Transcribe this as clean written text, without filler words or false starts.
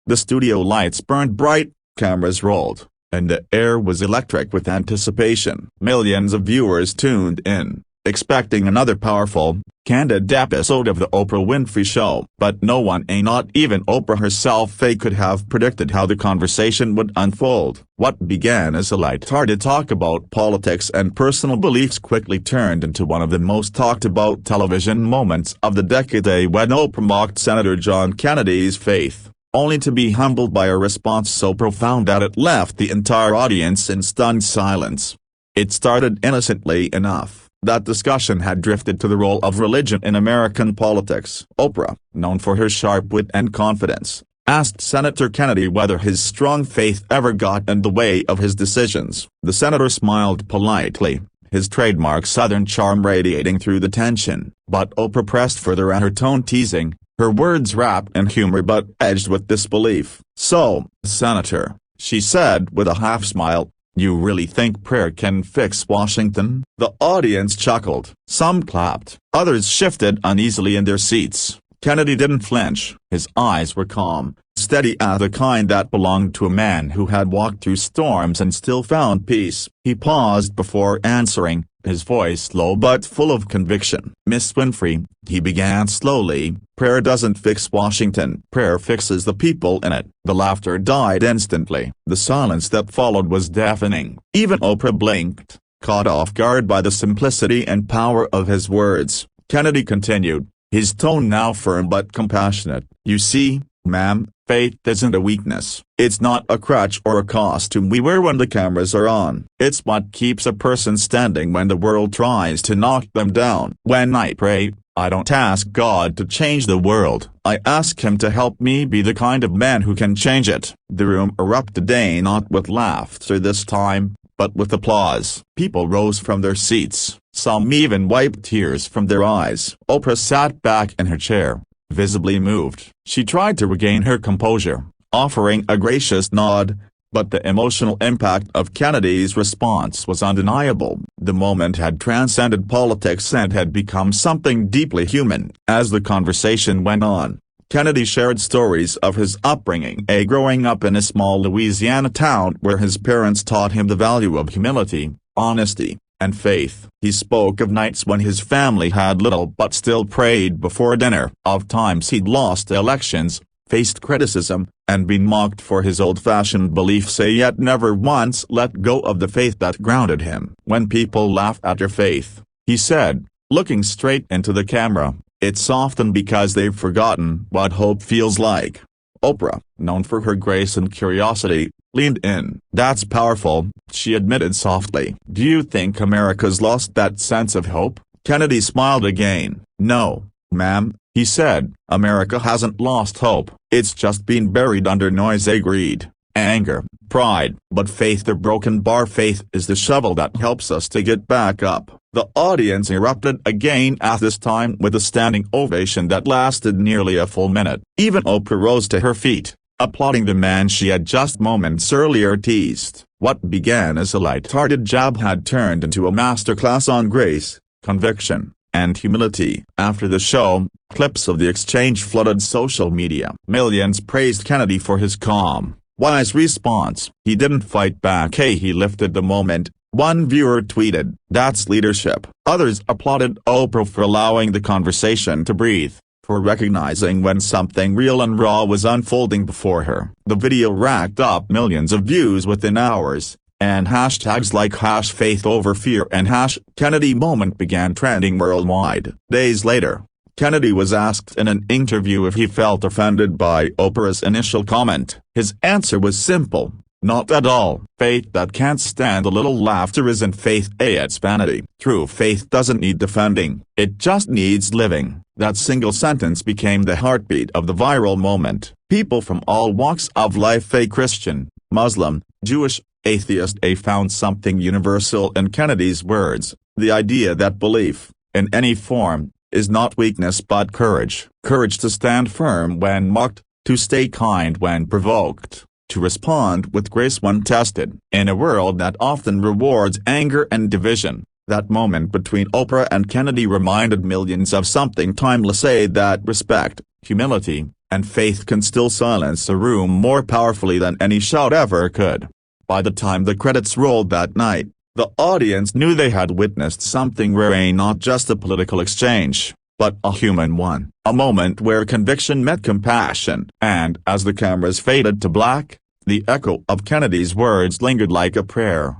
The studio lights burned bright, cameras rolled, and the air was electric with anticipation. Millions of viewers tuned in, expecting another powerful, candid episode of the Oprah Winfrey Show. But no one, not even Oprah herself, could have predicted how the conversation would unfold. What began as a light-hearted talk about politics and personal beliefs quickly turned into one of the most talked-about television moments of the decade when Oprah mocked Senator John Kennedy's faith, only to be humbled by a response so profound that it left the entire audience in stunned silence. It started innocently enough. That discussion had drifted to the role of religion in American politics. Oprah, known for her sharp wit and confidence, asked Senator Kennedy whether his strong faith ever got in the way of his decisions. The senator smiled politely, his trademark Southern charm radiating through the tension. But Oprah pressed further, and her tone teasing, her words wrapped in humor but edged with disbelief. "So, Senator," she said with a half-smile, "you really think prayer can fix Washington?" The audience chuckled. Some clapped. Others shifted uneasily in their seats. Kennedy didn't flinch. His eyes were calm, steady, the kind that belonged to a man who had walked through storms and still found peace. He paused before answering, his voice low but full of conviction. "Miss Winfrey," he began slowly, "prayer doesn't fix Washington. Prayer fixes the people in it." The laughter died instantly. The silence that followed was deafening. Even Oprah blinked, caught off guard by the simplicity and power of his words. Kennedy continued, his tone now firm but compassionate. "You see, ma'am, faith isn't a weakness. It's not a crutch or a costume we wear when the cameras are on. It's what keeps a person standing when the world tries to knock them down. When I pray, I don't ask God to change the world. I ask Him to help me be the kind of man who can change it." The room erupted, not with laughter this time, but with applause. People rose from their seats, some even wiped tears from their eyes. Oprah sat back in her chair, visibly moved. She tried to regain her composure, offering a gracious nod, but the emotional impact of Kennedy's response was undeniable. The moment had transcended politics and had become something deeply human. As the conversation went on, Kennedy shared stories of his upbringing, growing up in a small Louisiana town where his parents taught him the value of humility, honesty, and faith. He spoke of nights when his family had little but still prayed before dinner, of times he'd lost elections, faced criticism, and been mocked for his old-fashioned beliefs, yet never once let go of the faith that grounded him. "When people laugh at your faith," he said, looking straight into the camera, "it's often because they've forgotten what hope feels like." Oprah, known for her grace and curiosity, leaned in. "That's powerful," she admitted softly. "Do you think America's lost that sense of hope?" Kennedy smiled again. "No, ma'am," he said, "America hasn't lost hope. It's just been buried under noise, greed, anger, pride. But faith, the broken bar, faith is the shovel that helps us to get back up." The audience erupted again, at this time with a standing ovation that lasted nearly a full minute. Even Oprah rose to her feet, applauding the man she had just moments earlier teased. What began as a light-hearted jab had turned into a masterclass on grace, conviction, and humility. After the show, clips of the exchange flooded social media. Millions praised Kennedy for his calm, wise response. He didn't fight back, he lifted the moment. One viewer tweeted, "That's leadership." Others applauded Oprah for allowing the conversation to breathe, for recognizing when something real and raw was unfolding before her. The video racked up millions of views within hours, and hashtags like #FaithOverFear and #KennedyMoment began trending worldwide. Days later, Kennedy was asked in an interview if he felt offended by Oprah's initial comment. His answer was simple: "Not at all. Faith that can't stand a little laughter isn't faith, it's vanity." True faith doesn't need defending, it just needs living. That single sentence became the heartbeat of the viral moment. People from all walks of life, Christian, Muslim, Jewish, atheist, found something universal in Kennedy's words: the idea that belief, in any form, is not weakness but courage. Courage to stand firm when mocked, to stay kind when provoked, to respond with grace when tested. In a world that often rewards anger and division, that moment between Oprah and Kennedy reminded millions of something timeless: that respect, humility, and faith can still silence a room more powerfully than any shout ever could. By the time the credits rolled that night, the audience knew they had witnessed something rare, not just a political exchange, but a human one. A moment where conviction met compassion. And as the cameras faded to black, the echo of Kennedy's words lingered like a prayer.